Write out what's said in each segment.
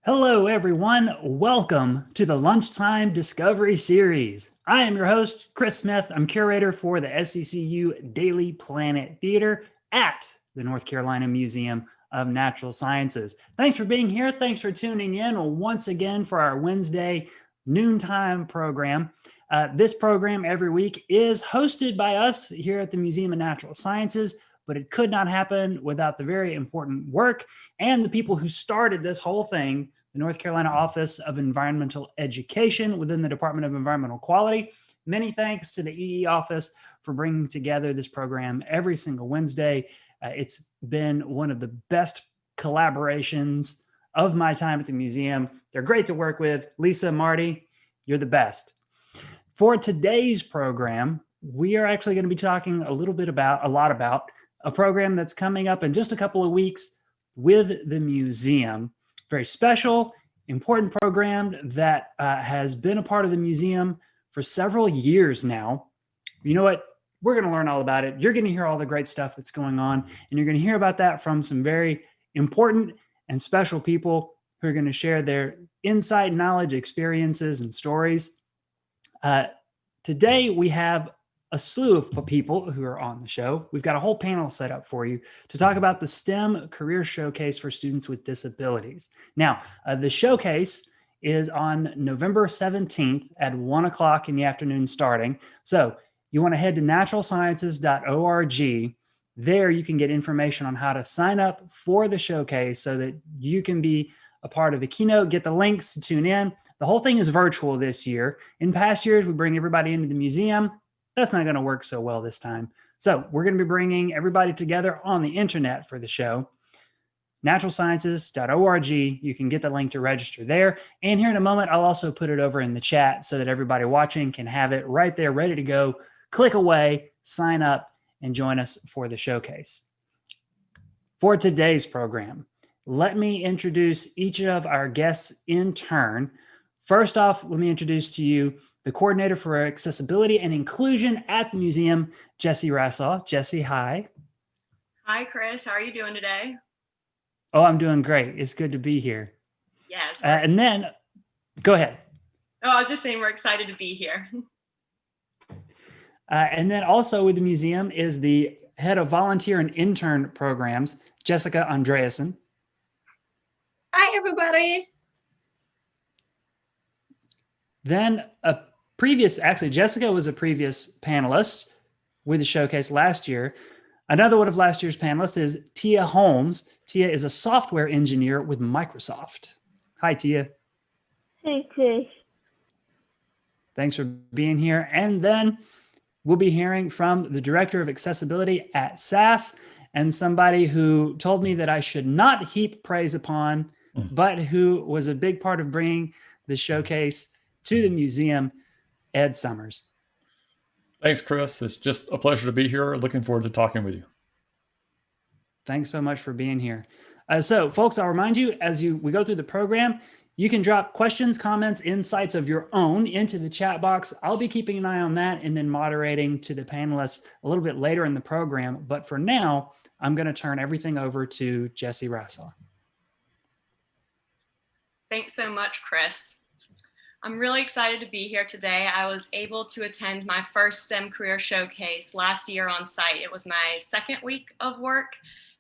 Hello, everyone. Welcome to the Lunchtime Discovery Series. I am your host, Chris Smith. I'm curator for the SECU Daily Planet Theater at the North Carolina Museum of Natural Sciences. Thanks for being here. Thanks for tuning in once again for our Wednesday noontime program. This program every week is hosted by us here at the Museum of Natural Sciences, but it could not happen without the very important work and the people who started this whole thing, the North Carolina Office of Environmental Education within the Department of Environmental Quality. Many thanks to the EE office for bringing together this program every single Wednesday. It's been one of the best collaborations of my time at the museum. They're great to work with. Lisa, Marty, you're the best. For today's program, we are actually going to be talking a lot about a program that's coming up in just a couple of weeks with the museum. Very special, important program that has been a part of the museum for several years now. You know what? We're going to learn all about it. You're going to hear all the great stuff that's going on, and you're going to hear about that from some very important and special people who are going to share their insight, knowledge, experiences, and stories. Today, we have a slew of people who are on the show. We've got a whole panel set up for you to talk about the STEM Career Showcase for students with disabilities. Now, the showcase is on November 17th at 1 o'clock in the afternoon starting. So you want to head to naturalsciences.org. There you can get information on how to sign up for the showcase so that you can be a part of the keynote, get the links to tune in. The whole thing is virtual this year. In past years, we bring everybody into the museum. That's not going to work so well this time. So we're going to be bringing everybody together on the internet for the show. Naturalsciences.org. You can get the link to register there. And here in a moment, I'll also put it over in the chat so that everybody watching can have it right there, ready to go. Click away, sign up, and join us for the showcase. For today's program, let me introduce each of our guests in turn. First off, let me introduce to you the coordinator for accessibility and inclusion at the museum, Jessie Rassau. Jessie, hi. Hi, Chris. How are you doing today? Oh, I'm doing great. It's good to be here. Yes. And then, go ahead. Oh, I was just saying we're excited to be here. And then also with the museum is the head of volunteer and intern programs, Jessica Andreasen. Hi, everybody. Then Jessica was a previous panelist with the showcase last year. Another one of last year's panelists is Tia Holmes. Tia is a software engineer with Microsoft. Hi, Tia. Hey, Chris. Thanks for being here. And then we'll be hearing from the director of accessibility at SAS and somebody who told me that I should not heap praise upon, but who was a big part of bringing the showcase to the museum, Ed Summers. Thanks, Chris. It's just a pleasure to be here. Looking forward to talking with you. Thanks so much for being here. So, folks, I'll remind you, as we go through the program, you can drop questions, comments, insights of your own into the chat box. I'll be keeping an eye on that and then moderating to the panelists a little bit later in the program. But for now, I'm going to turn everything over to Jessie Rassau. Thanks so much, Chris. I'm really excited to be here today. I was able to attend my first STEM Career Showcase last year on site. It was my second week of work,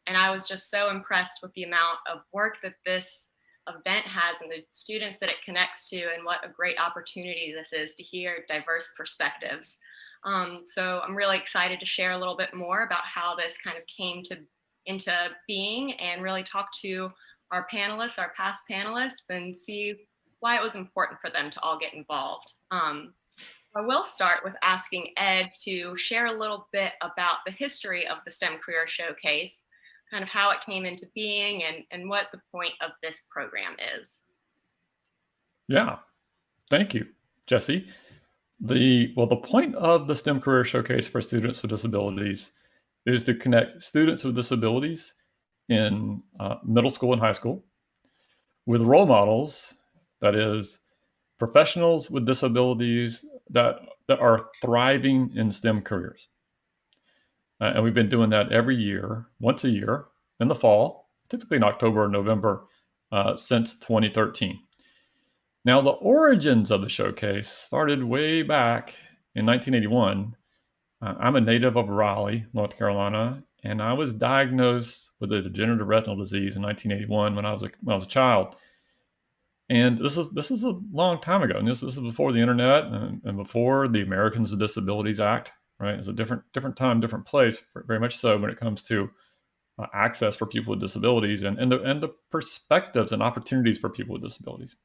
and I was just so impressed with the amount of work that this event has and the students that it connects to, and what a great opportunity this is to hear diverse perspectives. So I'm really excited to share a little bit more about how this kind of came into being, and really talk to our panelists, our past panelists, and see why it was important for them to all get involved. I will start with asking Ed to share a little bit about the history of the STEM Career Showcase, kind of how it came into being, and what the point of this program is. Yeah, thank you, Jessie. The point of the STEM Career Showcase for students with disabilities is to connect students with disabilities in middle school and high school with role models, that is, professionals with disabilities that are thriving in STEM careers. And we've been doing that every year, once a year in the fall, typically in October or November, since 2013. Now, the origins of the showcase started way back in 1981. I'm a native of Raleigh, North Carolina, and I was diagnosed with a degenerative retinal disease in 1981 when I was a child. And this is a long time ago, and this is before the internet and before the Americans with Disabilities Act. Right, it's a different time, different place, very much so when it comes to access for people with disabilities and the perspectives and opportunities for people with disabilities.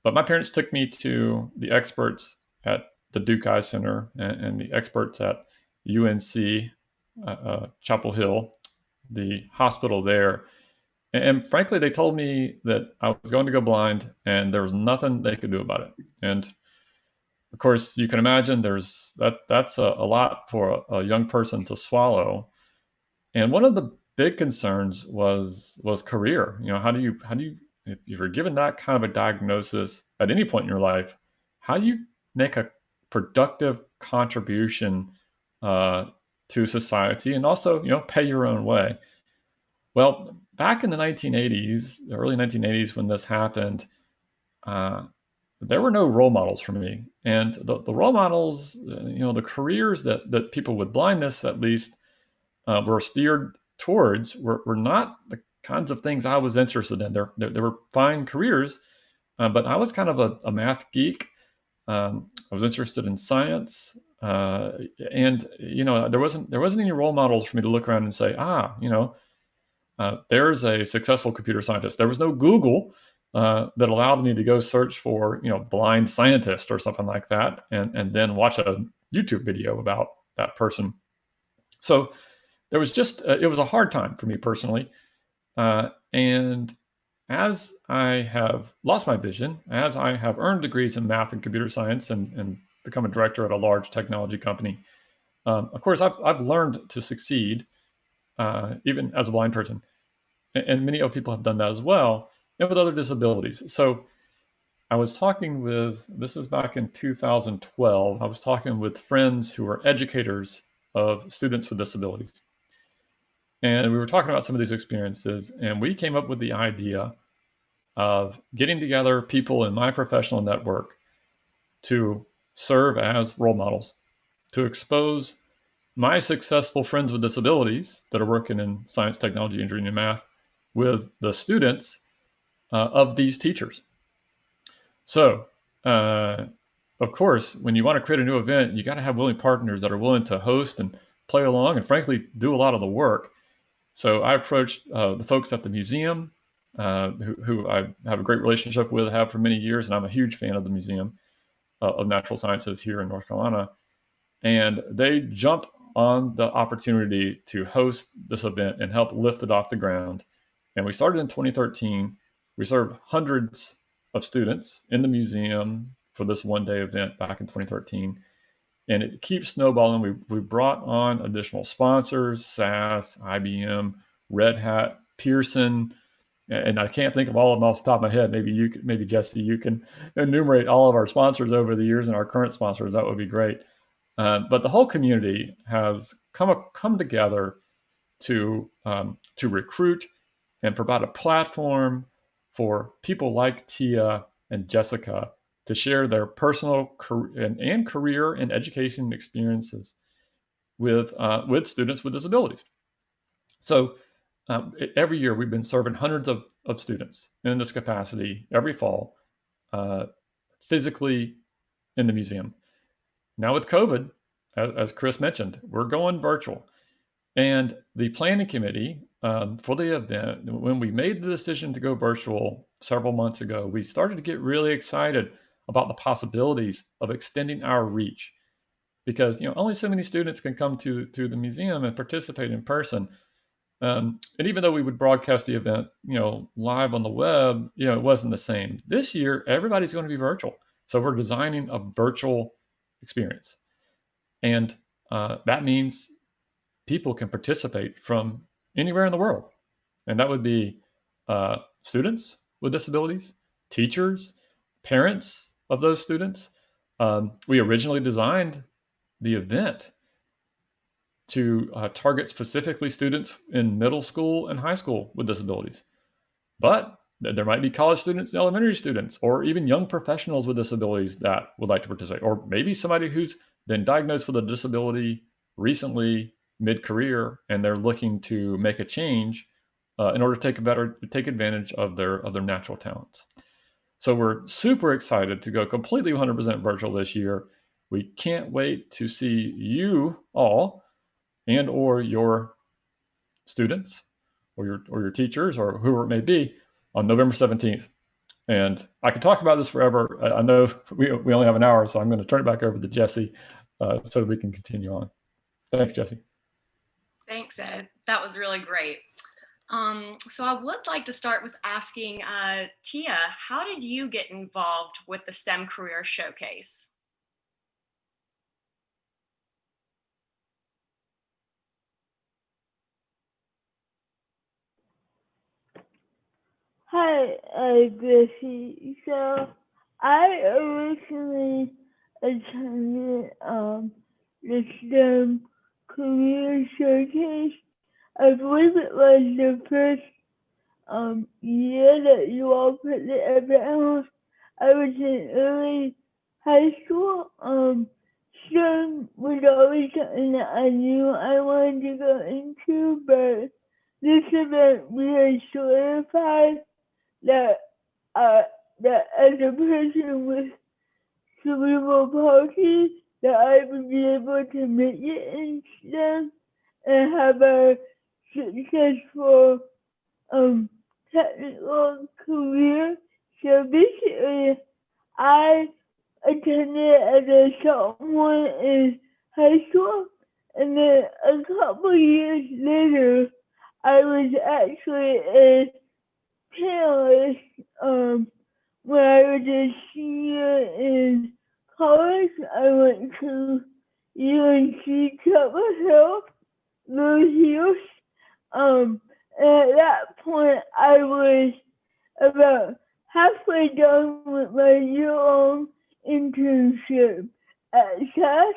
But my parents took me to the experts at the Duke Eye Center and the experts at UNC Chapel Hill, the hospital there. And frankly, they told me that I was going to go blind and there was nothing they could do about it. And of course, you can imagine that's a lot for a young person to swallow. And one of the big concerns was career. How do you if you're given that kind of a diagnosis at any point in your life, how do you make a productive contribution to society and also pay your own way? Well, back in the 1980s, the early 1980s, when this happened, there were no role models for me. And the role models, the careers that people with blindness at least were steered towards were not the kinds of things I was interested in. There were fine careers, but I was kind of a math geek. I was interested in science, and there wasn't any role models for me to look around and say, there's a successful computer scientist. There was no Google that allowed me to go search for blind scientist or something like that, and then watch a YouTube video about that person. So there was just it was a hard time for me personally, and as I have lost my vision, as I have earned degrees in math and computer science and become a director at a large technology company, of course I've learned to succeed even as a blind person, and many other people have done that as well, and with other disabilities. So I was talking this is back in 2012, I was talking with friends who are educators of students with disabilities. And we were talking about some of these experiences, and we came up with the idea of getting together people in my professional network to serve as role models, to expose my successful friends with disabilities that are working in science, technology, engineering, and math with the students of these teachers. So, of course, when you want to create a new event, you got to have willing partners that are willing to host and play along and frankly do a lot of the work. So I approached the folks at the museum, who I have a great relationship with, have for many years, and I'm a huge fan of the Museum of Natural Sciences here in North Carolina. And they jumped on the opportunity to host this event and help lift it off the ground. And we started in 2013. We served hundreds of students in the museum for this one-day event back in 2013. And it keeps snowballing. We brought on additional sponsors: SAS, IBM, Red Hat, Pearson, and I can't think of all of them off the top of my head. Maybe Jessie, you can enumerate all of our sponsors over the years and our current sponsors. That would be great. But the whole community has come together to recruit and provide a platform for people like Tia and Jessica to share their personal and career and education experiences with students with disabilities. So every year we've been serving hundreds of students in this capacity every fall, physically in the museum. Now with COVID, as Chris mentioned, we're going virtual. And the planning committee for the event, when we made the decision to go virtual several months ago, we started to get really excited about the possibilities of extending our reach, because only so many students can come to the museum and participate in person. And even though we would broadcast the event, live on the web, it wasn't the same. This year, everybody's going to be virtual, so we're designing a virtual experience, and that means people can participate from anywhere in the world, and that would be students with disabilities, teachers, parents of those students. We originally designed the event to target specifically students in middle school and high school with disabilities. But There might be college students and elementary students, or even young professionals with disabilities that would like to participate, or maybe somebody who's been diagnosed with a disability recently mid-career and they're looking to make a change in order to take advantage of their natural talents. So we're super excited to go completely 100% virtual this year. We can't wait to see you all and or your students or your teachers or whoever it may be on November 17th. And I could talk about this forever. I know we only have an hour, so I'm going to turn it back over to Jessie so that we can continue on. Thanks, Jessie. Thanks, Ed. That was really great. So I would like to start with asking Tia, how did you get involved with the STEM Career Showcase? Hi, Jessie. So I originally attended the STEM Career Showcase. I believe it was the first year that you all put the event on. I was in early high school. STEM was always something that I knew I wanted to go into, but this event really solidified that that as a person with cerebral palsy, that I would be able to make it in STEM and have a successful technical career. So basically, I attended as a sophomore in high school, and then a couple years later, I was actually a panelist. When I was a senior in college, I went to UNC Chapel Hill, Blue Hills. And at that point, I was about halfway done with my year-long internship at SAS.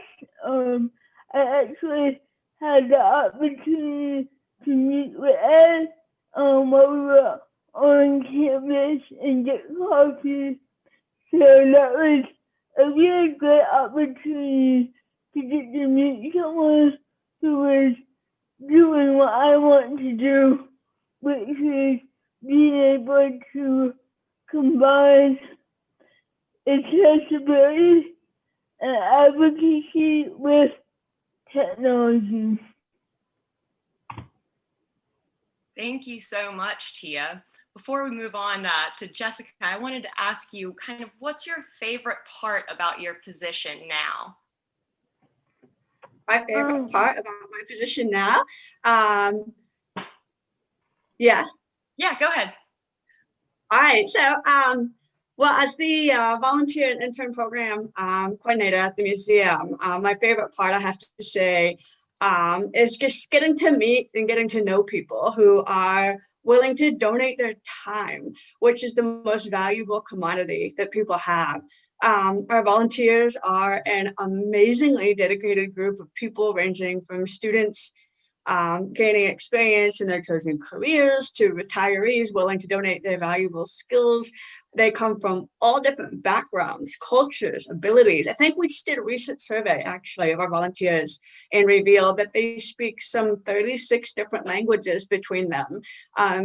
I actually had the opportunity to meet with Ed while we were on campus and get coffee. So that was a really great opportunity to get to meet someone who was doing what I want to do, which is being able to combine accessibility and advocacy with technology. Thank you so much, Tia. Before we move on to Jessica, I wanted to ask you kind of what's your favorite part about your position now? My favorite part about my position now? Yeah, go ahead. All right, so well, as the volunteer and intern program coordinator at the museum, my favorite part, I have to say, is just getting to meet and getting to know people who are willing to donate their time, which is the most valuable commodity that people have. Our volunteers are an amazingly dedicated group of people ranging from students gaining experience in their chosen careers to retirees willing to donate their valuable skills. They come from all different backgrounds, cultures, abilities. I think we just did a recent survey actually of our volunteers and revealed that they speak some 36 different languages between them.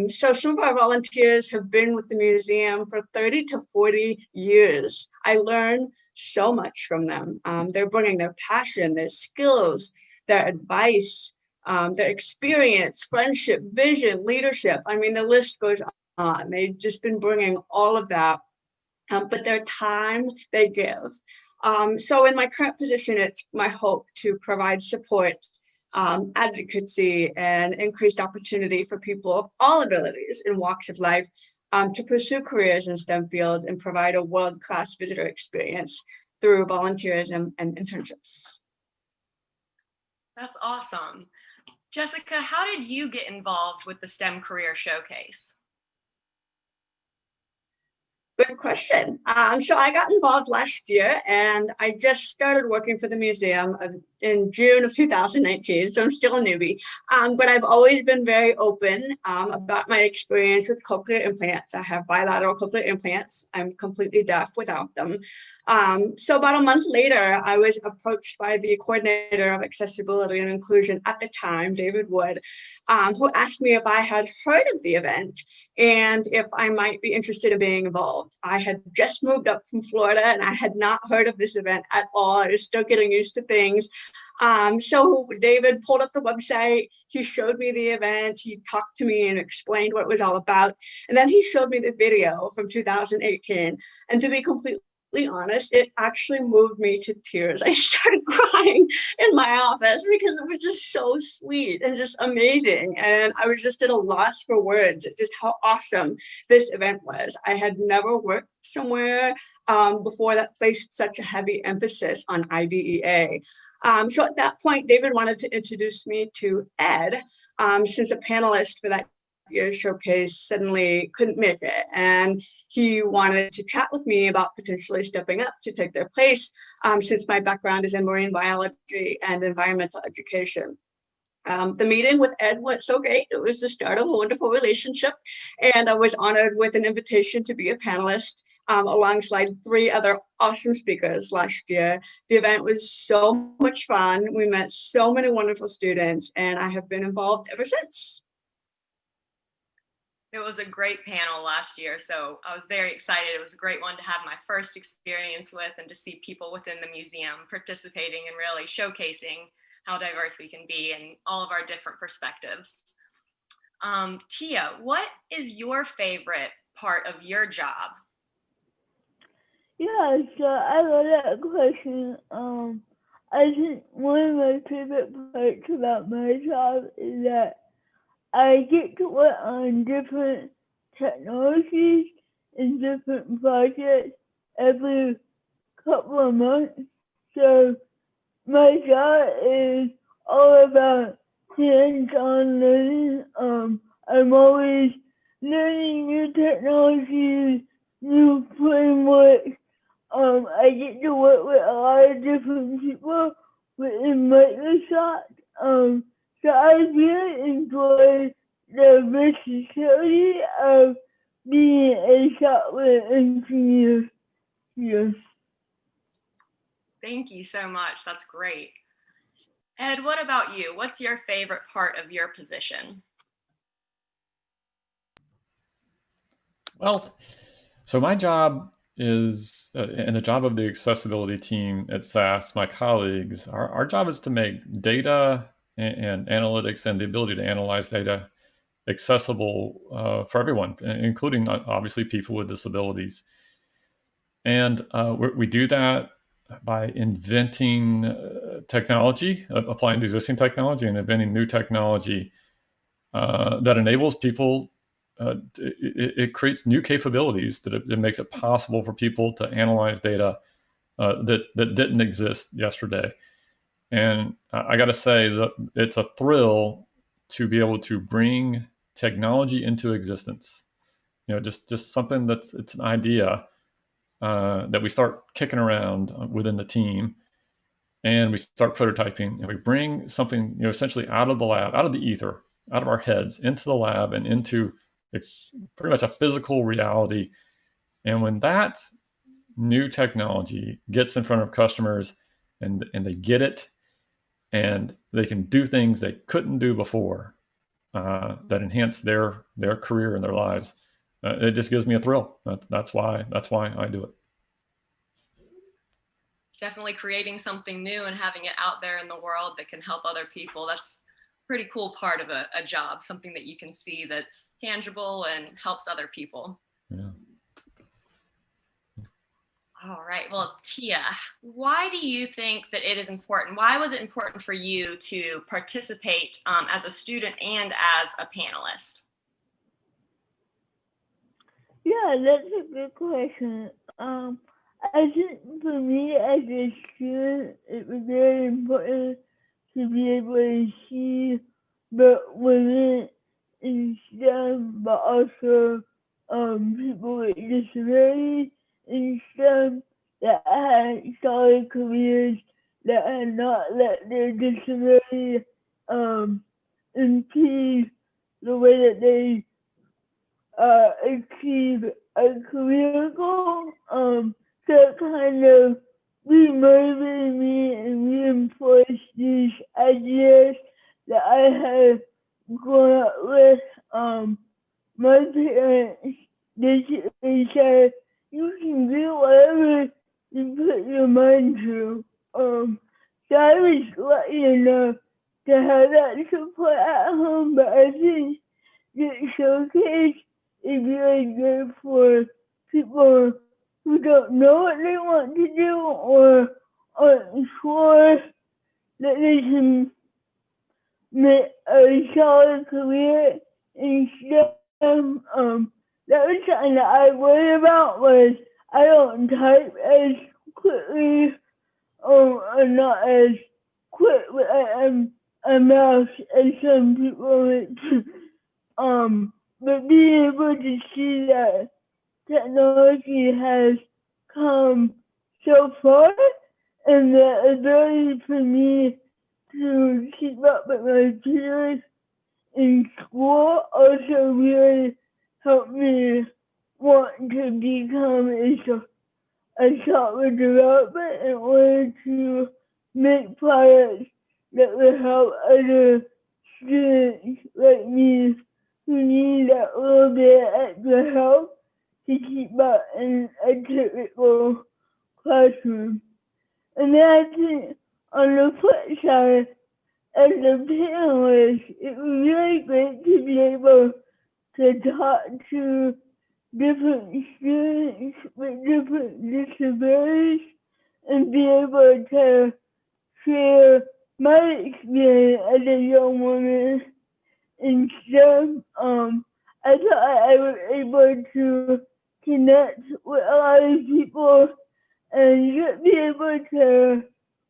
So some of our volunteers have been with the museum for 30 to 40 years. I learn so much from them. They're bringing their passion, their skills, their advice, their experience, friendship, vision, leadership. I mean, the list goes on. They've just been bringing all of that, but their time they give. So in my current position, it's my hope to provide support, advocacy, and increased opportunity for people of all abilities and walks of life to pursue careers in STEM fields and provide a world-class visitor experience through volunteerism and internships. That's awesome. Jessica, how did you get involved with the STEM Career Showcase? Good question. So I got involved last year, and I just started working for the museum in June of 2019, so I'm still a newbie. But I've always been very open about my experience with cochlear implants. I have bilateral cochlear implants. I'm completely deaf without them. So about a month later, I was approached by the coordinator of accessibility and inclusion at the time, David Wood, who asked me if I had heard of the event and if I might be interested in being involved. I had just moved up from Florida and I had not heard of this event at all. I was still getting used to things. So David pulled up the website, he showed me the event, he talked to me and explained what it was all about. And then he showed me the video from 2018. And to be completely honest, it actually moved me to tears. I started crying in my office because it was just so sweet and just amazing. And I was just at a loss for words at just how awesome this event was. I had never worked somewhere before that placed such a heavy emphasis on IDEA. So at that point, David wanted to introduce me to Ed, since a panelist for that year's showcase suddenly couldn't make it. And he wanted to chat with me about potentially stepping up to take their place, since my background is in marine biology and environmental education. The meeting with Ed went so great. It was the start of a wonderful relationship. And I was honored with an invitation to be a panelist alongside 3 other awesome speakers last year. The event was so much fun. We met so many wonderful students, and I have been involved ever since. It was a great panel last year, so I was very excited. It was a great one to have my first experience with and to see people within the museum participating and really showcasing how diverse we can be and all of our different perspectives. Tia, what is your favorite part of your job? Yeah, so I love that question. I think one of my favorite parts about my job is that I get to work on different technologies and different projects every couple of months. So my job is all about hands-on learning. I'm always learning new technologies, new frameworks. I get to work with a lot of different people within Microsoft. So I really enjoy the versatility of being a software engineer here. Thank you so much. That's great. Ed, what about you? What's your favorite part of your position? Well, so my job is, and the job of the accessibility team at SAS, my colleagues, our job is to make data and analytics and the ability to analyze data accessible for everyone, including obviously people with disabilities. And we do that by inventing technology, applying the existing technology and inventing new technology that enables people. It creates new capabilities that it makes it possible for people to analyze data that didn't exist yesterday. And I got to say that it's a thrill to be able to bring technology into existence. Just something it's an idea that we start kicking around within the team, and we start prototyping, and we bring something essentially out of the lab, out of the ether, out of our heads into the lab and into pretty much a physical reality. And when that new technology gets in front of customers and they get it and they can do things they couldn't do before that enhance their career and their lives, it just gives me a thrill. That's why I do it. Definitely creating something new and having it out there in the world that can help other people. That's pretty cool part of a job, something that you can see that's tangible and helps other people. Yeah. All right, well, Tia, why do you think that it is important? Why was it important for you to participate as a student and as a panelist? Yeah, that's a good question. I think for me as a student, it was very important to be able to see the women in STEM, but also people with disabilities in STEM that had solid careers that had not let their disability impede the way that they achieve a career goal. So it kind of remotivated me and reinforced these ideas that I had grown up with. My parents basically said, you can do whatever you put your mind to. So I was lucky enough to have that support at home, but I think the showcase is really good for people who don't know what they want to do or aren't sure that they can make a solid career in STEM. That was something that I worry about was I don't type as quickly or not as quick with a mouse as some people. But being able to see that technology has come so far and the ability for me to keep up with my peers in school also really helped me want to become a software developer in order to make products that will help other students like me who need that little bit of extra help to keep up in a typical classroom. And then I think on the flip side, as a panelist, it was really great to be able to talk to different students with different disabilities and be able to share my experience as a young woman in STEM. I thought I was able to connect with a lot of people and just be able to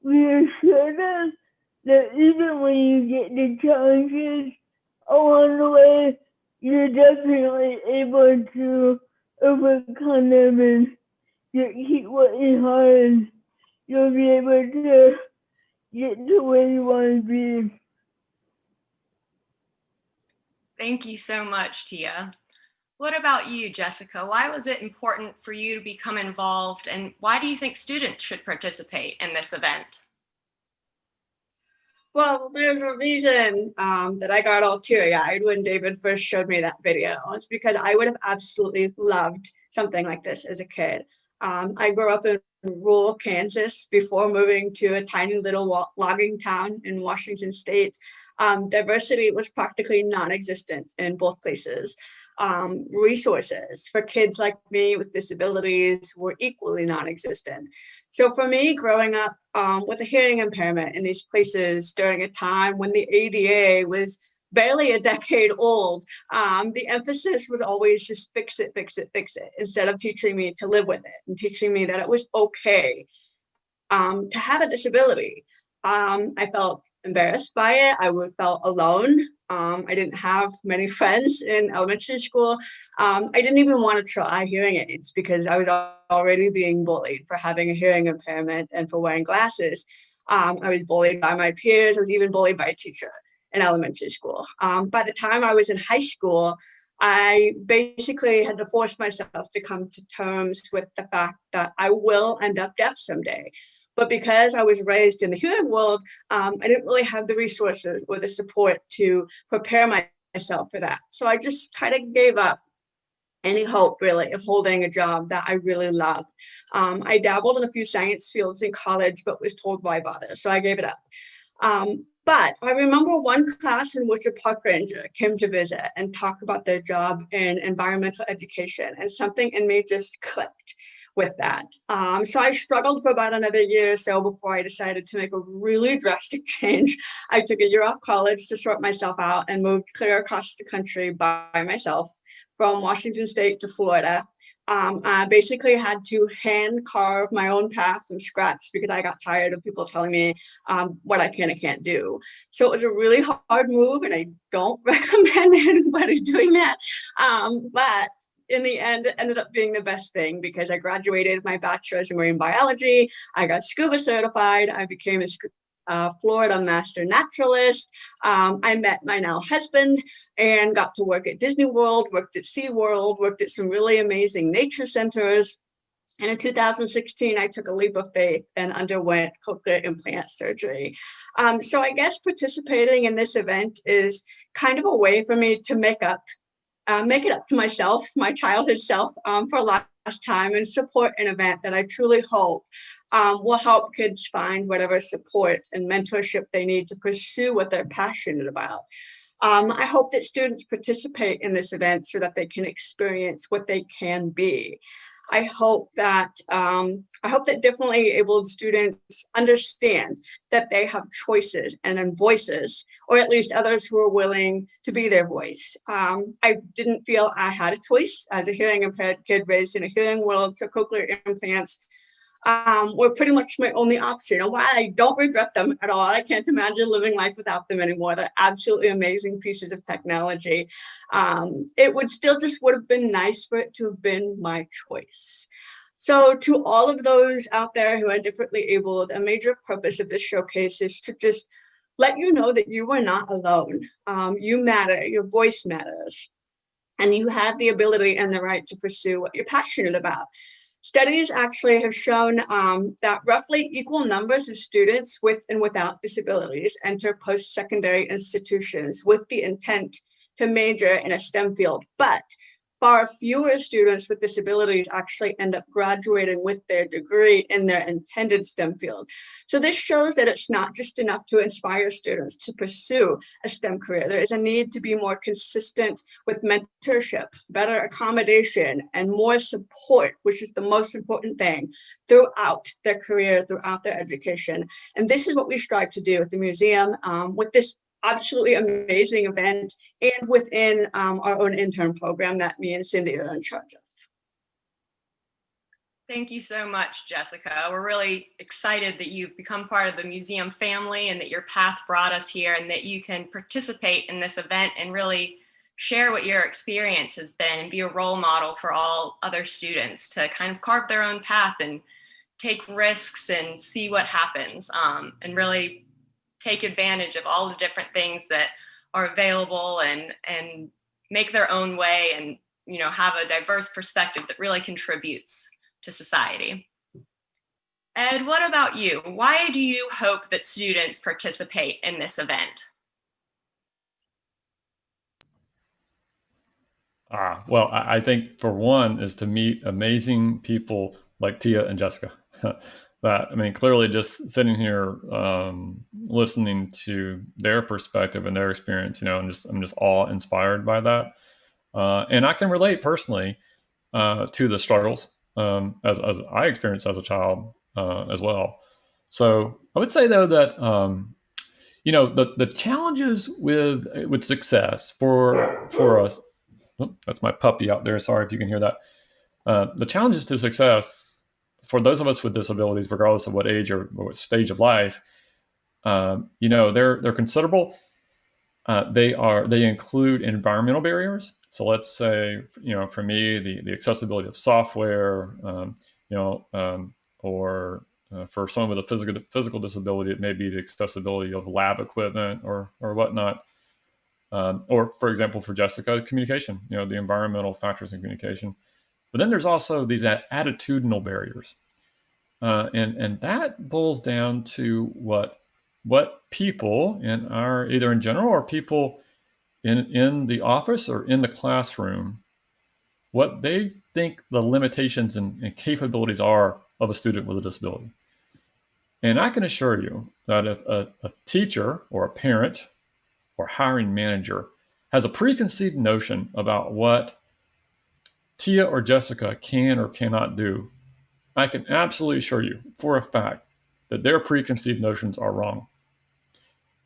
reassure them that even when you get the challenges along the way, you're definitely able to overcome them and you keep working hard and you'll be able to get to where you want to be. Thank you so much, Tia. What about you, Jessica? Why was it important for you to become involved, and why do you think students should participate in this event? Well, there's a reason that I got all teary-eyed when David first showed me that video. It's because I would have absolutely loved something like this as a kid. I grew up in rural Kansas before moving to a tiny little logging town in Washington State. Diversity was practically non-existent in both places. Resources for kids like me with disabilities were equally non-existent. So for me, growing up with a hearing impairment in these places during a time when the ADA was barely a decade old, the emphasis was always just fix it, fix it, fix it, instead of teaching me to live with it and teaching me that it was okay to have a disability. I felt embarrassed by it. I felt alone. I didn't have many friends in elementary school. I didn't even want to try hearing aids because I was already being bullied for having a hearing impairment and for wearing glasses. I was bullied by my peers. I was even bullied by a teacher in elementary school. By the time I was in high school, I basically had to force myself to come to terms with the fact that I will end up deaf someday. But because I was raised in the hearing world, I didn't really have the resources or the support to prepare myself for that. So I just kind of gave up any hope, really, of holding a job that I really loved. I dabbled in a few science fields in college, but was told why bother, so I gave it up. But I remember one class in which a park ranger came to visit and talk about their job in environmental education, and something in me just clicked with that. So I struggled for about another year or so before I decided to make a really drastic change. I took a year off college to sort myself out and moved clear across the country by myself from Washington State to Florida. I basically had to hand carve my own path from scratch because I got tired of people telling me what I can and can't do. So it was a really hard move, and I don't recommend anybody doing that. But in the end, it ended up being the best thing because I graduated my bachelor's in marine biology. I got scuba certified. I became a Florida master naturalist. I met my now husband and got to work at Disney World, worked at SeaWorld, worked at some really amazing nature centers. And in 2016, I took a leap of faith and underwent cochlear implant surgery. So I guess participating in this event is kind of a way for me to make it up to myself, my childhood self, for last time, and support an event that I truly hope will help kids find whatever support and mentorship they need to pursue what they're passionate about. I hope that students participate in this event so that they can experience what they can be. I hope that differently abled students understand that they have choices and voices, or at least others who are willing to be their voice. I didn't feel I had a choice as a hearing impaired kid raised in a hearing world, so cochlear implants were pretty much my only option. And while I don't regret them at all, I can't imagine living life without them anymore. They're absolutely amazing pieces of technology. It would have been nice for it to have been my choice. So to all of those out there who are differently abled, a major purpose of this showcase is to just let you know that you are not alone. You matter, your voice matters, and you have the ability and the right to pursue what you're passionate about. Studies actually have shown that roughly equal numbers of students with and without disabilities enter post-secondary institutions with the intent to major in a STEM field, but far fewer students with disabilities actually end up graduating with their degree in their intended STEM field. So this shows that it's not just enough to inspire students to pursue a STEM career. There is a need to be more consistent with mentorship, better accommodation, and more support, which is the most important thing, throughout their career, throughout their education. And this is what we strive to do at the museum with this absolutely amazing event and within our own intern program that me and Cindy are in charge of. Thank you so much, Jessica. We're really excited that you've become part of the museum family and that your path brought us here and that you can participate in this event and really share what your experience has been and be a role model for all other students to kind of carve their own path and take risks and see what happens, and really take advantage of all the different things that are available and make their own way and, you know, have a diverse perspective that really contributes to society. Ed, what about you? Why do you hope that students participate in this event? Well, I think for one is to meet amazing people like Tia and Jessica. That, I mean, clearly just sitting here listening to their perspective and their experience, you know, I'm just all inspired by that. And I can relate personally to the struggles as I experienced as a child as well. So I would say though that you know, the challenges with success for us. Oh, that's my puppy out there. Sorry if you can hear that. The challenges to success for those of us with disabilities, regardless of what age or what stage of life, you know, they're considerable. They include environmental barriers. So let's say, you know, for me, the accessibility of software, you know, or for someone with a physical disability, it may be the accessibility of lab equipment or whatnot. Or for example, for Jessica, communication, you know, the environmental factors in communication. But then there's also these attitudinal barriers. And that boils down to what people in our, either in general or people in the office or in the classroom, what they think the limitations and capabilities are of a student with a disability. And I can assure you that if a teacher or a parent or hiring manager has a preconceived notion about what Tia or Jessica can or cannot do, I can absolutely assure you for a fact that their preconceived notions are wrong.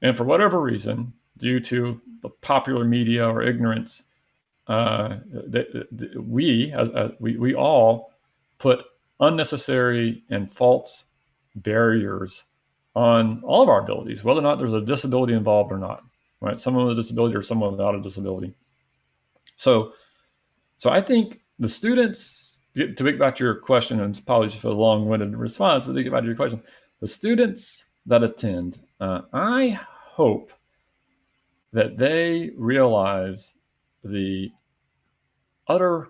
And for whatever reason, due to the popular media or ignorance, we all put unnecessary and false barriers on all of our abilities, whether or not there's a disability involved or not, right? Someone with a disability or someone without a disability. So I think the students, to get back to your question, and apologies for the long-winded response, but to get back to your question, the students that attend, I hope that they realize the utter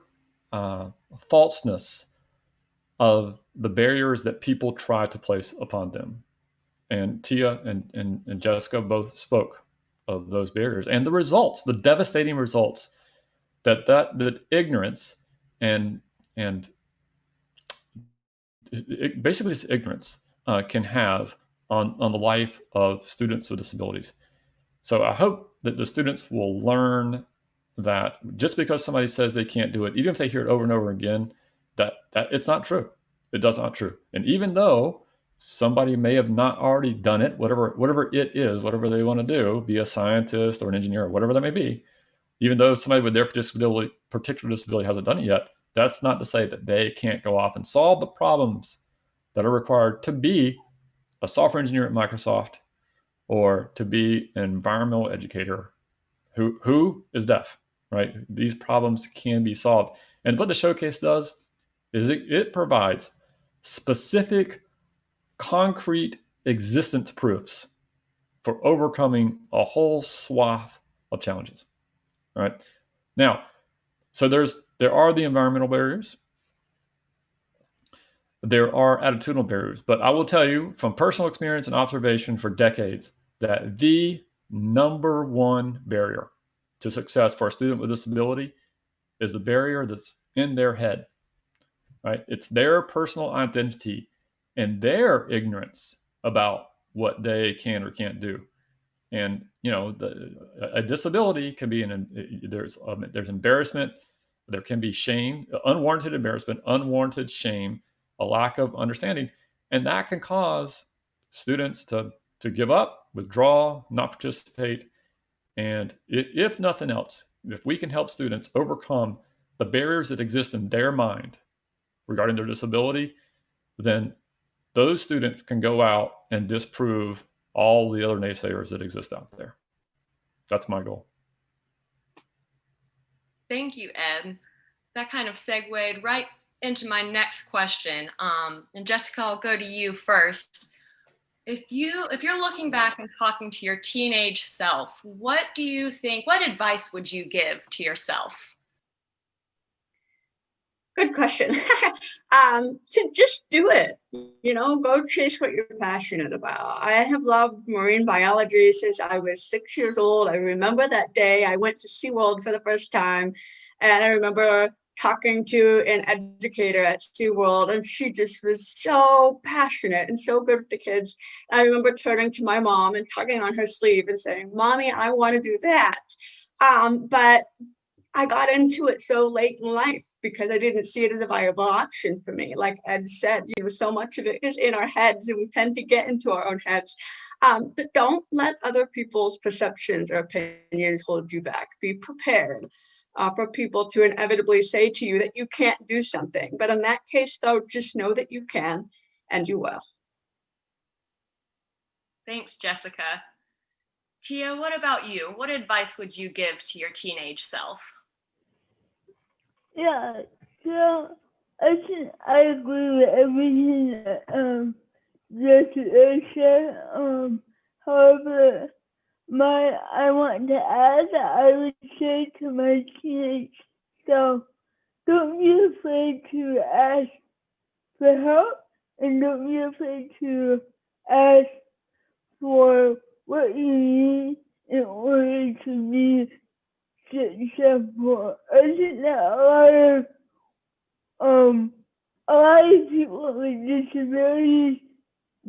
falseness of the barriers that people try to place upon them. And Tia and Jessica both spoke of those barriers and the results, the devastating results that ignorance and basically it's ignorance can have on the life of students with disabilities. So I hope that the students will learn that just because somebody says they can't do it, even if they hear it over and over again, that it's not true. It does not true. And even though somebody may have not already done it, whatever it is, whatever they want to do, be a scientist or an engineer or whatever that may be, even though somebody with their particular disability hasn't done it yet, that's not to say that they can't go off and solve the problems that are required to be a software engineer at Microsoft or to be an environmental educator who is deaf, right? These problems can be solved. And what the showcase does is it provides specific, concrete existence proofs for overcoming a whole swath of challenges. All right. Now, so there are the environmental barriers. There are attitudinal barriers, but I will tell you from personal experience and observation for decades that the number one barrier to success for a student with disability is the barrier that's in their head, right? It's their personal identity and their ignorance about what they can or can't do. And a disability can be there's embarrassment, there can be shame, unwarranted embarrassment, unwarranted shame, a lack of understanding, and that can cause students to give up, withdraw, not participate. And if nothing else, if we can help students overcome the barriers that exist in their mind regarding their disability, then those students can go out and disprove all the other naysayers that exist out there. That's my goal. Thank you, Ed. That kind of segued right into my next question. And Jessica, I'll go to you first. If you're looking back and talking to your teenage self, what advice would you give to yourself? Good question. To just do it, go chase what you're passionate about. I have loved marine biology since I was 6 years old. I remember that day I went to SeaWorld for the first time, and I remember talking to an educator at SeaWorld, and she just was so passionate and so good with the kids. I remember turning to my mom and tugging on her sleeve and saying, "Mommy, I want to do that." But I got into it so late in life because I didn't see it as a viable option for me. Like Ed said, so much of it is in our heads and we tend to get into our own heads. But don't let other people's perceptions or opinions hold you back. Be prepared for people to inevitably say to you that you can't do something. But in that case, though, just know that you can and you will. Thanks, Jessica. Tia, what about you? What advice would you give to your teenage self? Yeah, so I agree with everything that Jessica said. However, I want to add that I would say to my teenage self, don't be afraid to ask for help, and don't be afraid to ask for what you need in order to be successful. I think that a lot of people with disabilities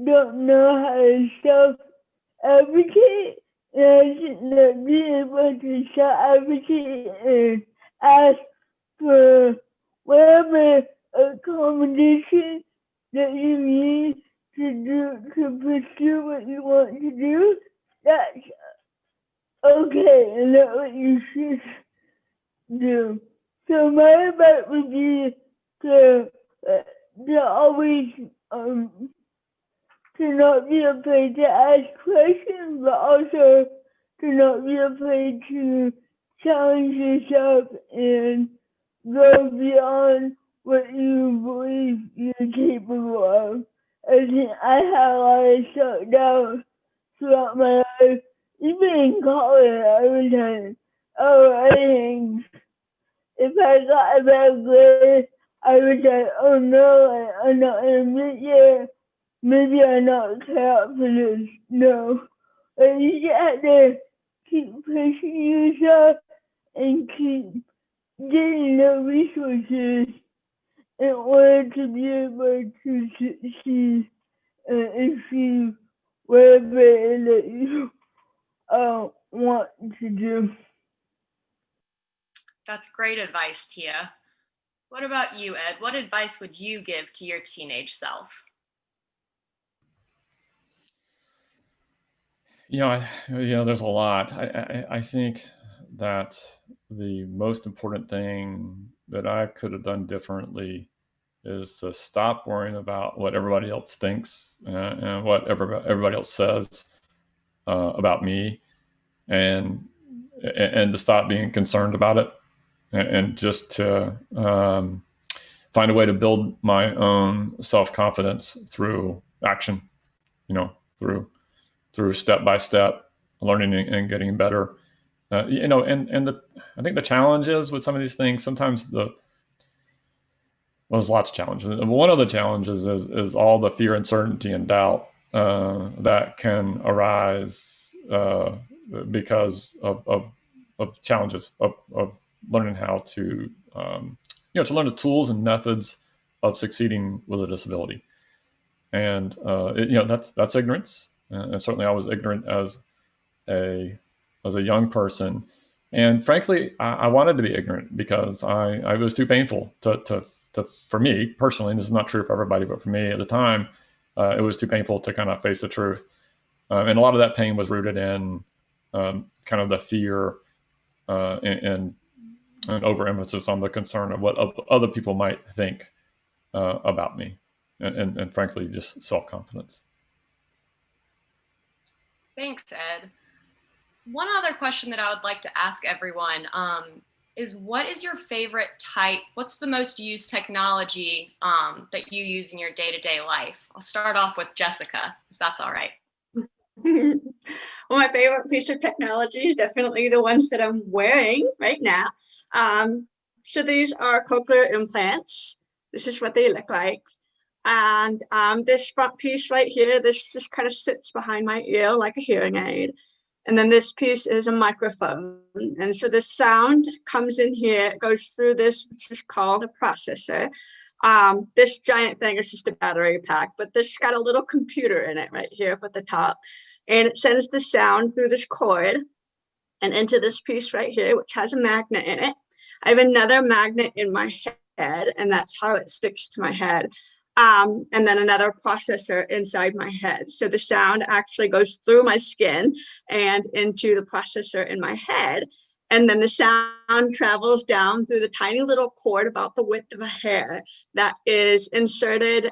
don't know how to self-advocate, and I think that being able to self-advocate and ask for whatever accommodation that you need to pursue what you want to do, that's okay, and that's what you should do. So my advice would be to always to not be afraid to ask questions, but also to not be afraid to challenge yourself and go beyond what you believe you're capable of. I think I had a lot of self-doubt throughout my life. Even in college, I was like, oh, I think if I got a bad grade, I was like, oh no, I'm not in it yet. Maybe I'm not cut out for this. No. But you just have to keep pushing yourself and keep getting the resources in order to be able to succeed and achieve whatever it is that you want to do. That's great advice, Tia. What about you, Ed? What advice would you give to your teenage self? There's a lot. I think that the most important thing that I could have done differently is to stop worrying about what everybody else thinks and what everybody else says about me, and to stop being concerned about it, and just to find a way to build my own self-confidence through action, through step by step learning and getting better. I think the challenge is with some of these things, sometimes there's lots of challenges. One of the challenges is all the fear, uncertainty, and doubt that can arise because of challenges of learning how to to learn the tools and methods of succeeding with a disability. And that's ignorance. And certainly I was ignorant as a young person. And frankly, I wanted to be ignorant because I was too painful to for me personally, and this is not true for everybody, but for me at the time, it was too painful to kind of face the truth. And a lot of that pain was rooted in kind of the fear and overemphasis on the concern of what other people might think about me, and frankly, just self-confidence. Thanks, Ed. One other question that I would like to ask everyone is, what is your favorite type? What's the most used technology that you use in your day-to-day life? I'll start off with Jessica, if that's all right. Well, my favorite piece of technology is definitely the ones that I'm wearing right now. So these are cochlear implants. This is what they look like. And this front piece right here, this just kind of sits behind my ear like a hearing aid. And then this piece is a microphone. And so the sound comes in here, it goes through this, which is called a processor. This giant thing is just a battery pack, but this got a little computer in it right here up at the top. And it sends the sound through this cord and into this piece right here, which has a magnet in it. I have another magnet in my head, and that's how it sticks to my head. And then another processor inside my head. So the sound actually goes through my skin and into the processor in my head. And then the sound travels down through the tiny little cord about the width of a hair that is inserted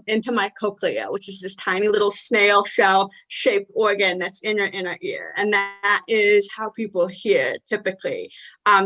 into my cochlea, which is this tiny little snail shell shaped organ that's in your inner ear. And that is how people hear typically.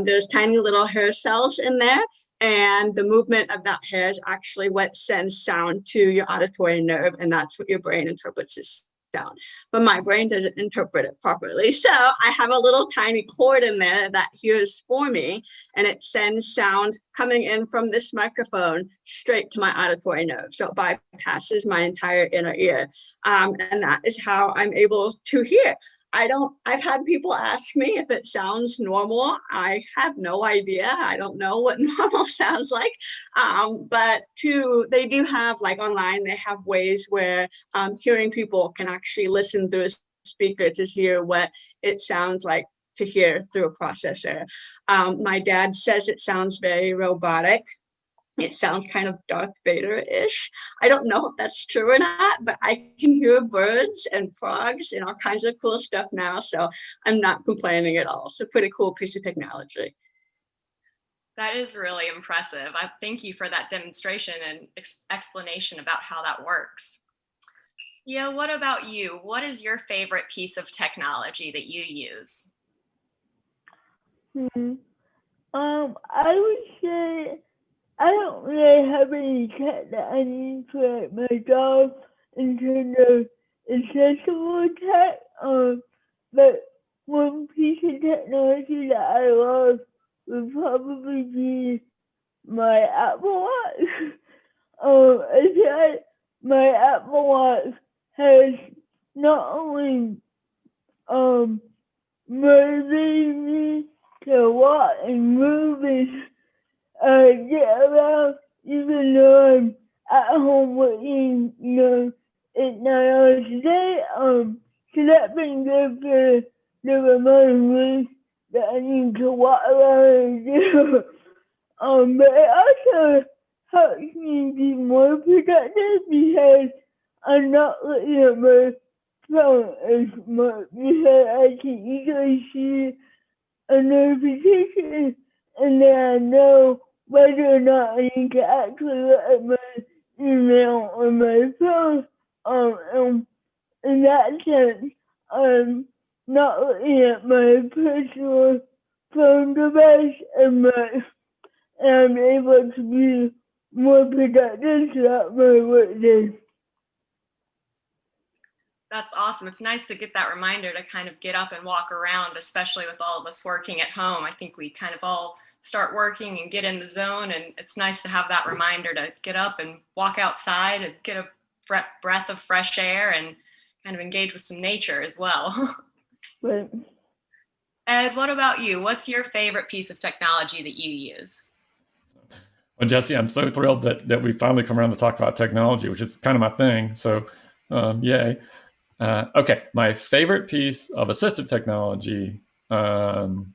There's tiny little hair cells in there. And the movement of that hair is actually what sends sound to your auditory nerve, and that's what your brain interprets as sound. But my brain doesn't interpret it properly. So I have a little tiny cord in there that hears for me, and it sends sound coming in from this microphone straight to my auditory nerve. So it bypasses my entire inner ear. And that is how I'm able to hear. I've had people ask me if it sounds normal. I have no idea. I don't know what normal sounds like. But they do have, like online, they have ways where hearing people can actually listen through a speaker to hear what it sounds like to hear through a processor. My dad says it sounds very robotic. It sounds kind of Darth Vader-ish. I don't know if that's true or not, but I can hear birds and frogs and all kinds of cool stuff now. So I'm not complaining at all. It's a pretty cool piece of technology. That is really impressive. I thank you for that demonstration and explanation about how that works. Yeah, what about you? What is your favorite piece of technology that you use? I would say I don't really have any tech that I need for my job in terms of accessible tech. But one piece of technology that I love would probably be my Apple Watch. I feel like my Apple Watch has not only motivated me to walk and move and get around, even though I'm at home working, 8 9 hours a day. So that's been good for the amount of weeks that I need to walk around and do. But it also helps me be more productive because I'm not looking at my phone as much because I can easily see a notification and then I know whether or not I need to actually look at my email on my phone. And in that sense, I'm not looking at my personal phone device as much, and I'm able to be more productive throughout my workday. That's awesome. It's nice to get that reminder to kind of get up and walk around, especially with all of us working at home. I think we kind of all start working and get in the zone, and it's nice to have that reminder to get up and walk outside and get a breath of fresh air and kind of engage with some nature as well. Right. Ed, what about you? What's your favorite piece of technology that you use? Well, Jessie, I'm so thrilled that we finally come around to talk about technology, which is kind of my thing. So, yay. Okay, my favorite piece of assistive technology that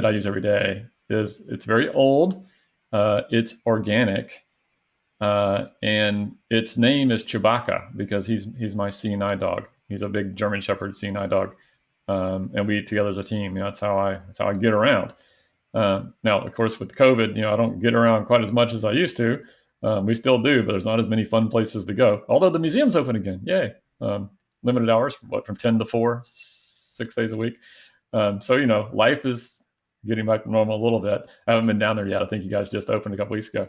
I use every day it's very old. It's organic, and its name is Chewbacca because he's my seeing eye dog. He's a big German Shepherd seeing eye dog, and we eat together as a team. That's how I get around. Now, of course, with COVID, I don't get around quite as much as I used to. We still do, but there's not as many fun places to go. Although the museum's open again, yay! Limited hours, from 10 to 4, 6 days a week. So life is getting back to normal a little bit. I haven't been down there yet. I think you guys just opened a couple weeks ago.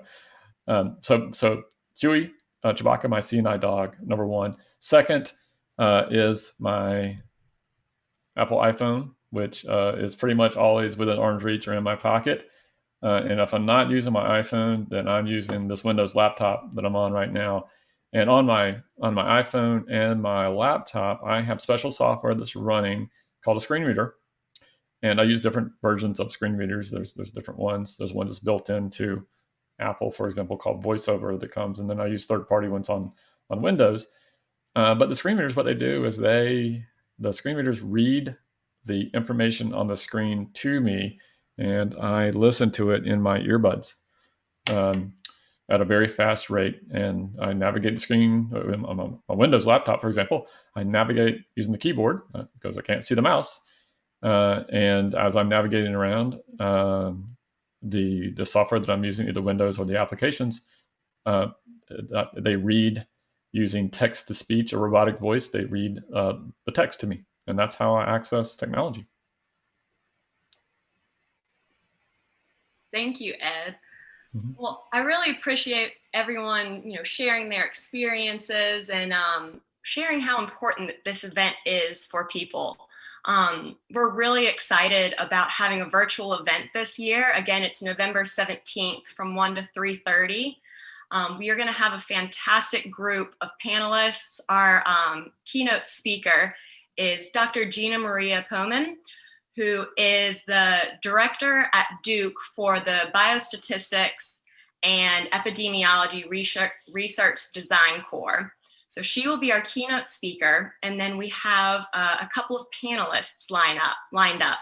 So Chewy, Chewbacca, my seeing eye dog, number one. Second is my Apple iPhone, which is pretty much always within arm's reach or in my pocket. And if I'm not using my iPhone, then I'm using this Windows laptop that I'm on right now. And on my iPhone and my laptop, I have special software that's running called a screen reader. And I use different versions of screen readers. There's different ones. There's one that's built into Apple, for example, called VoiceOver that comes. And then I use third-party ones on Windows. But the screen readers, what they do is the screen readers read the information on the screen to me, and I listen to it in my earbuds at a very fast rate. And I navigate the screen on a Windows laptop, for example. I navigate using the keyboard because I can't see the mouse. And as I'm navigating around, the software that I'm using, either Windows or the applications, they read using text-to-speech or robotic voice. They read the text to me, and that's how I access technology. Thank you, Ed. Mm-hmm. Well, I really appreciate everyone, sharing their experiences and sharing how important this event is for people. We're really excited about having a virtual event this year. Again, it's November 17th from 1 to 3:30. We are going to have a fantastic group of panelists. Our keynote speaker is Dr. Gina Maria Komen, who is the director at Duke for the Biostatistics and Epidemiology Research Design Core. So she will be our keynote speaker, and then we have a couple of panelists lined up.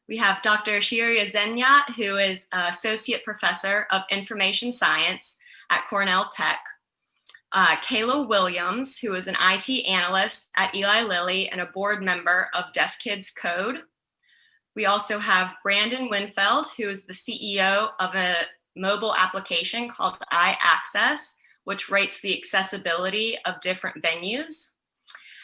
We have Dr. Shiria Zenyat, who is Associate Professor of Information Science at Cornell Tech. Kayla Williams, who is an IT analyst at Eli Lilly and a board member of Deaf Kids Code. We also have Brandon Winfeld, who is the CEO of a mobile application called iAccess, which rates the accessibility of different venues.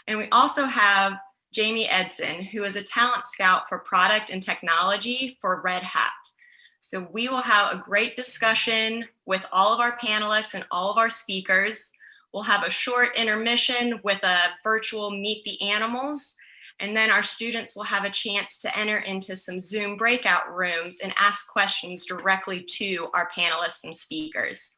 And we also have Jamie Edson, who is a talent scout for product and technology for Red Hat. So we will have a great discussion with all of our panelists and all of our speakers. We'll have a short intermission with a virtual Meet the Animals, and then our students will have a chance to enter into some Zoom breakout rooms and ask questions directly to our panelists and speakers.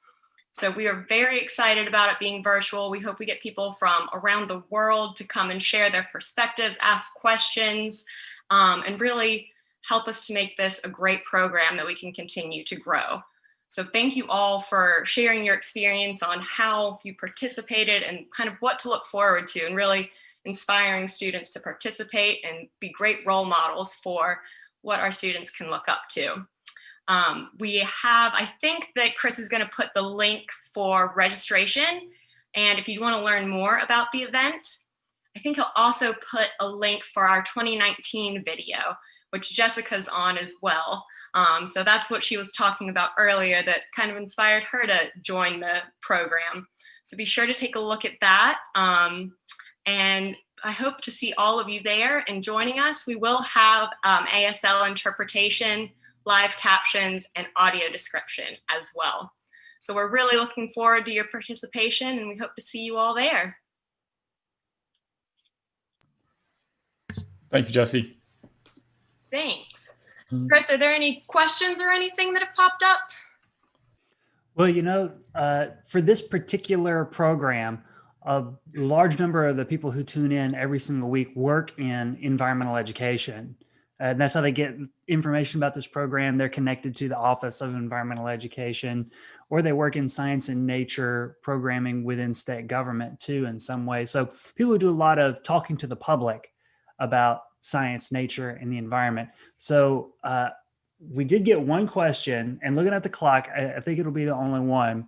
So we are very excited about it being virtual. We hope we get people from around the world to come and share their perspectives, ask questions, and really help us to make this a great program that we can continue to grow. So thank you all for sharing your experience on how you participated and kind of what to look forward to, and really inspiring students to participate and be great role models for what our students can look up to. We have, I think that Chris is going to put the link for registration. And if you want to learn more about the event, I think he'll also put a link for our 2019 video, which Jessica's on as well. So that's what she was talking about earlier that kind of inspired her to join the program. So be sure to take a look at that. And I hope to see all of you there and joining us. We will have ASL interpretation, live captions, and audio description as well. So we're really looking forward to your participation, and we hope to see you all there. Thank you, Jessie. Thanks. Chris, are there any questions or anything that have popped up? Well, you know, for this particular program, a large number of the people who tune in every single week work in environmental education. And that's how they get information about this program. They're connected to the Office of Environmental Education, or they work in science and nature programming within state government too in some way. So people who do a lot of talking to the public about science, nature, and the environment. So we did get one question, and looking at the clock, I think it'll be the only one.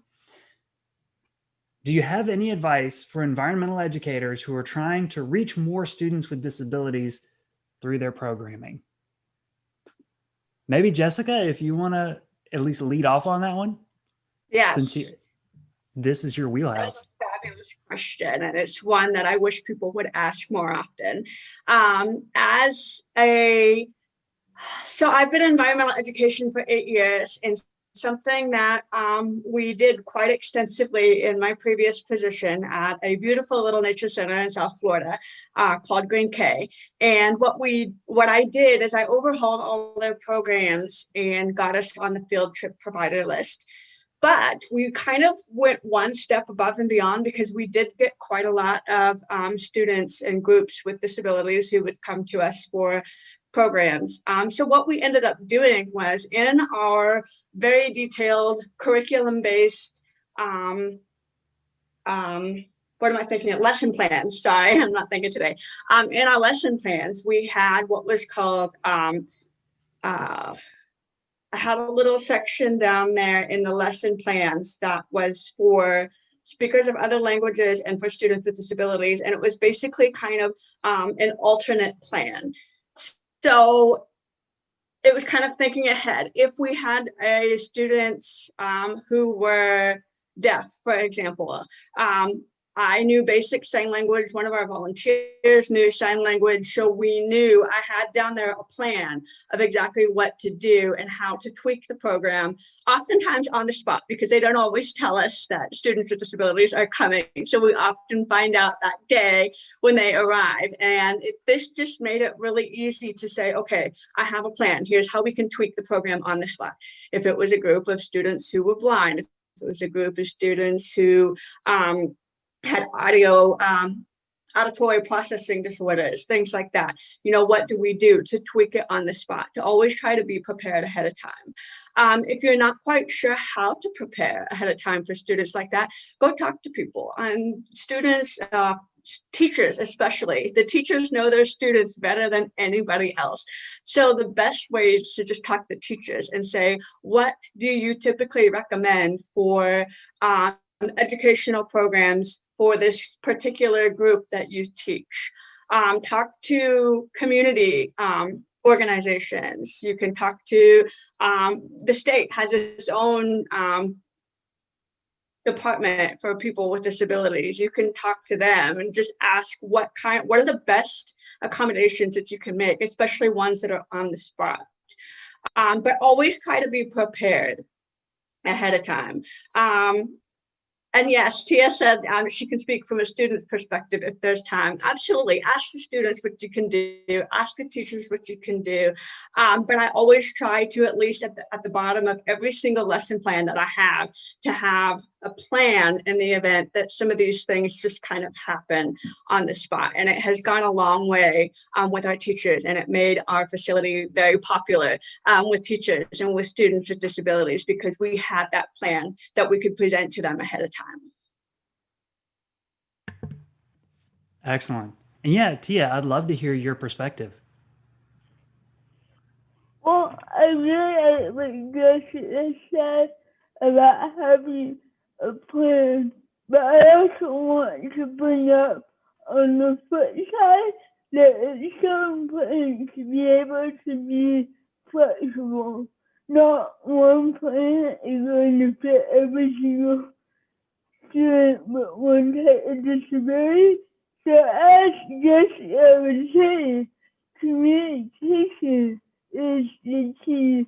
Do you have any advice for environmental educators who are trying to reach more students with disabilities through their programming? Maybe Jessica, if you want to at least lead off on that one. Yes. Since this is your wheelhouse. That's a fabulous question, and it's one that I wish people would ask more often. So I've been in environmental education for 8 years, and something that we did quite extensively in my previous position at a beautiful little nature center in South Florida called Green Cay. And what I did is I overhauled all their programs and got us on the field trip provider list. But we kind of went one step above and beyond, because we did get quite a lot of students and groups with disabilities who would come to us for programs. So what we ended up doing was, in our very detailed curriculum-based, what am I thinking of? Lesson plans. Sorry, I'm not thinking today. In our lesson plans, we had what was called, I had a little section down there in the lesson plans that was for speakers of other languages and for students with disabilities. And it was basically kind of an alternate plan. So it was kind of thinking ahead. If we had students who were deaf, for example, I knew basic sign language. One of our volunteers knew sign language. So we knew, I had down there a plan of exactly what to do and how to tweak the program, oftentimes on the spot, because they don't always tell us that students with disabilities are coming. So we often find out that day when they arrive. And this just made it really easy to say, okay, I have a plan. Here's how we can tweak the program on the spot. If it was a group of students who were blind, if it was a group of students who had auditory processing disorders, things like that. You know, what do we do to tweak it on the spot? To always try to be prepared ahead of time. If you're not quite sure how to prepare ahead of time for students like that, go talk to people. And students, teachers especially, the teachers know their students better than anybody else. So the best way is to just talk to teachers and say, what do you typically recommend for educational programs for this particular group that you teach? Talk to community organizations. You can talk to, the state has its own department for people with disabilities. You can talk to them and just ask what are the best accommodations that you can make, especially ones that are on the spot. But always try to be prepared ahead of time. And yes, Tia said she can speak from a student's perspective if there's time. Absolutely. Ask the students what you can do. Ask the teachers what you can do. But I always try to, at least at the bottom of every single lesson plan that I have, to have a plan in the event that some of these things just kind of happen on the spot. And it has gone a long way with our teachers, and it made our facility very popular with teachers and with students with disabilities, because we had that plan that we could present to them ahead of time. Excellent. And yeah, Tia, I'd love to hear your perspective. Well, I really like what Jessie said about having a plan, but I also want to bring up on the flip side that it's so important to be able to be flexible. Not one plan is going to fit every single student with one type of disability. So as Jessie was saying, communication is the key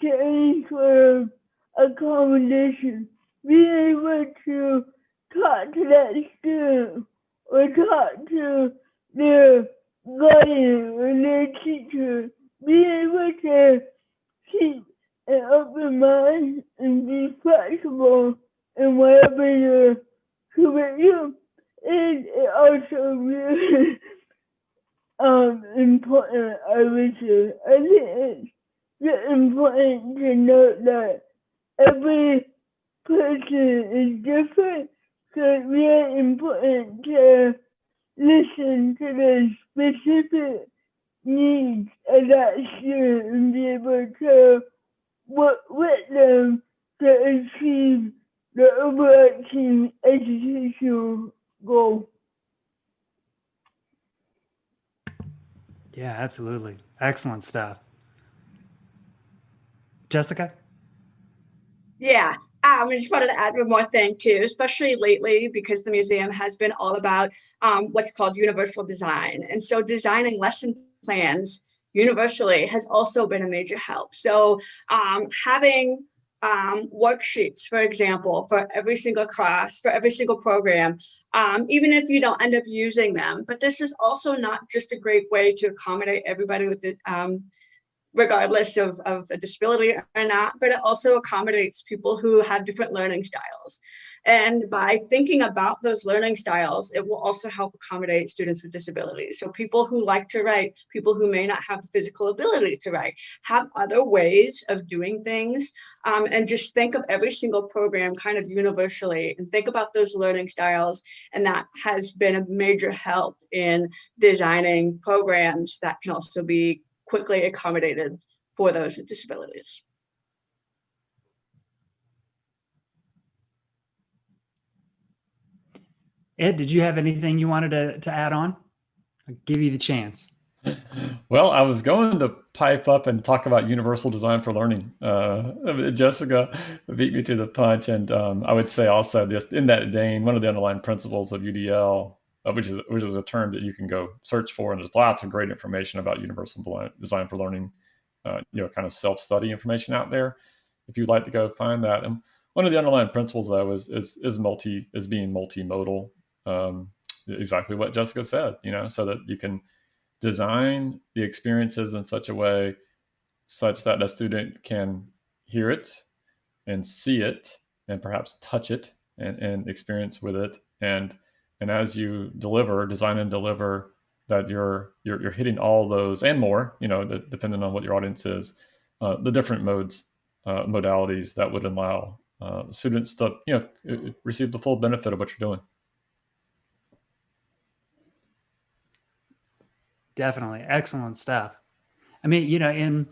to any sort of accommodation. Being able to talk to that student or talk to their guardian or their teacher, being able to keep an open mind and be flexible in whatever your curriculum is also really important, I would say. I think it's really important to note that every person is different, so it's really important to listen to the specific needs of that student and be able to work with them to achieve the overarching educational goal. Yeah, absolutely. Excellent stuff. Jessica? Yeah, I just wanted to add one more thing too, especially lately, because the museum has been all about what's called universal design. And so designing lesson plans universally has also been a major help. So having worksheets, for example, for every single class, for every single program, even if you don't end up using them. But this is also not just a great way to accommodate everybody with the regardless of a disability or not, but it also accommodates people who have different learning styles. And by thinking about those learning styles, it will also help accommodate students with disabilities. So people who like to write, people who may not have the physical ability to write, have other ways of doing things, and just think of every single program kind of universally and think about those learning styles. And that has been a major help in designing programs that can also be quickly accommodated for those with disabilities. Ed, did you have anything you wanted to add on? I'll give you the chance. Well, I was going to pipe up and talk about universal design for learning. Jessica beat me to the punch. And I would say also, just in that vein, one of the underlying principles of UDL, which is a term that you can go search for, and there's lots of great information about universal design for learning, kind of self-study information out there, if you'd like to go find that. And one of the underlying principles, though, is being multimodal. Exactly what Jessica said, so that you can design the experiences in such a way such that a student can hear it and see it and perhaps touch it and experience with it. And as you design and deliver, that you're hitting all those and more, depending on what your audience is, the different modalities that would allow students to, receive the full benefit of what you're doing. Definitely. Excellent stuff. I mean,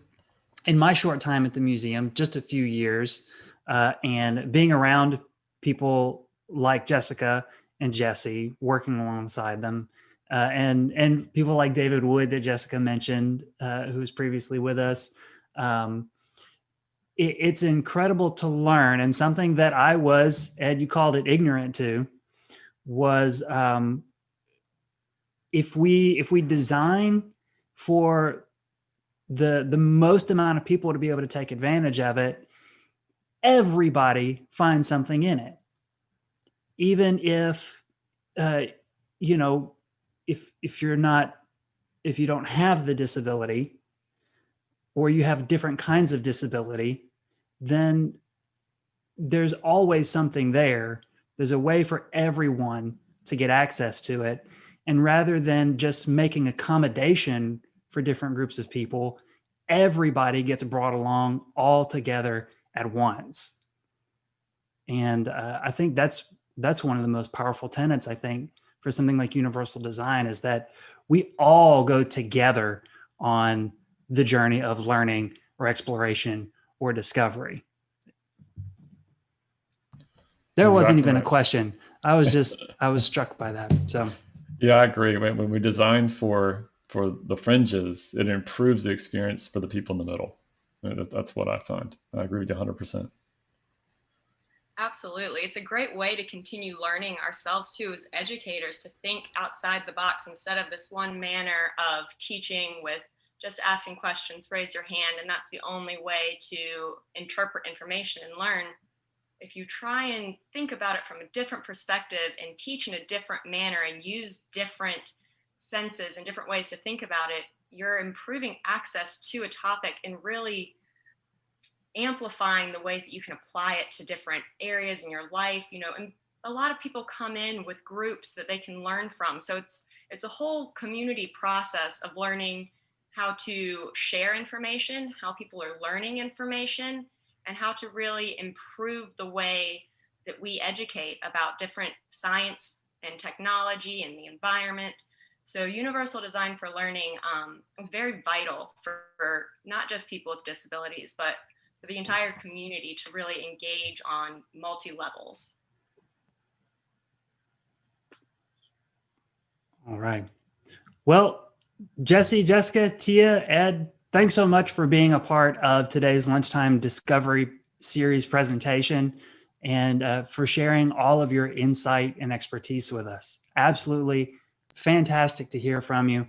in my short time at the museum, just a few years, and being around people like Jessica and Jessie, working alongside them, and people like David Wood that Jessica mentioned, who was previously with us, it's incredible to learn. And something that I was, Ed, you called it ignorant to, was if we design for the most amount of people to be able to take advantage of it, everybody finds something in it. Even if, you know, if you don't have the disability, or you have different kinds of disability, then there's always something there. There's a way for everyone to get access to it. And rather than just making accommodation for different groups of people, everybody gets brought along all together at once. And I think that's one of the most powerful tenets, I think, for something like universal design, is that we all go together on the journey of learning or exploration or discovery. There wasn't even a question. I was struck by that. So yeah, I agree. When we design for the fringes, it improves the experience for the people in the middle. That's what I find. I agree with you 100%. Absolutely. It's a great way to continue learning ourselves too as educators, to think outside the box instead of this one manner of teaching with just asking questions, raise your hand, and that's the only way to interpret information and learn. If you try and think about it from a different perspective and teach in a different manner and use different senses and different ways to think about it, you're improving access to a topic and really amplifying the ways that you can apply it to different areas in your life. You know, and a lot of people come in with groups that they can learn from. So it's a whole community process of learning how to share information, how people are learning information, and how to really improve the way that we educate about different science and technology and the environment. So universal design for learning is very vital for not just people with disabilities, but for the entire community to really engage on multi-levels. all right. Well, Jessie, Jessica, Tia, Ed, thanks so much for being a part of today's Lunchtime Discovery Series presentation, and for sharing all of your insight and expertise with us. Absolutely fantastic to hear from you.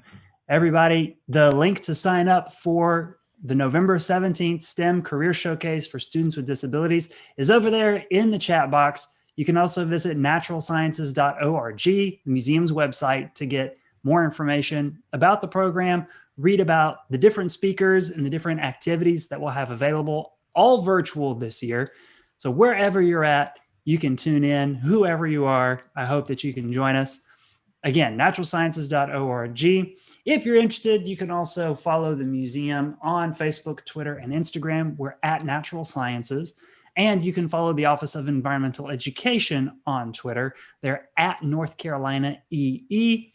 Everybody, the link to sign up for the November 17th STEM Career Showcase for students with disabilities is over there in the chat box. You can also visit naturalsciences.org, the museum's website, to get more information about the program, read about the different speakers and the different activities that we'll have available, all virtual this year. So wherever you're at, you can tune in, whoever you are. I hope that you can join us. Again, naturalsciences.org. If you're interested, you can also follow the museum on Facebook, Twitter, and Instagram. We're at Natural Sciences. And you can follow the Office of Environmental Education on Twitter. They're at North Carolina EE.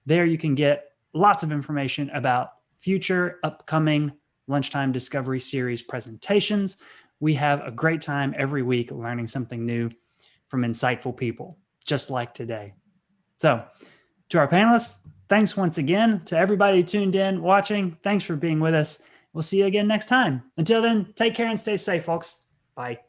There you can get lots of information about future upcoming Lunchtime Discovery Series presentations. We have a great time every week learning something new from insightful people, just like today. So to our panelists, thanks once again. To everybody who tuned in, watching, thanks for being with us. We'll see you again next time. Until then, take care and stay safe, folks. Bye.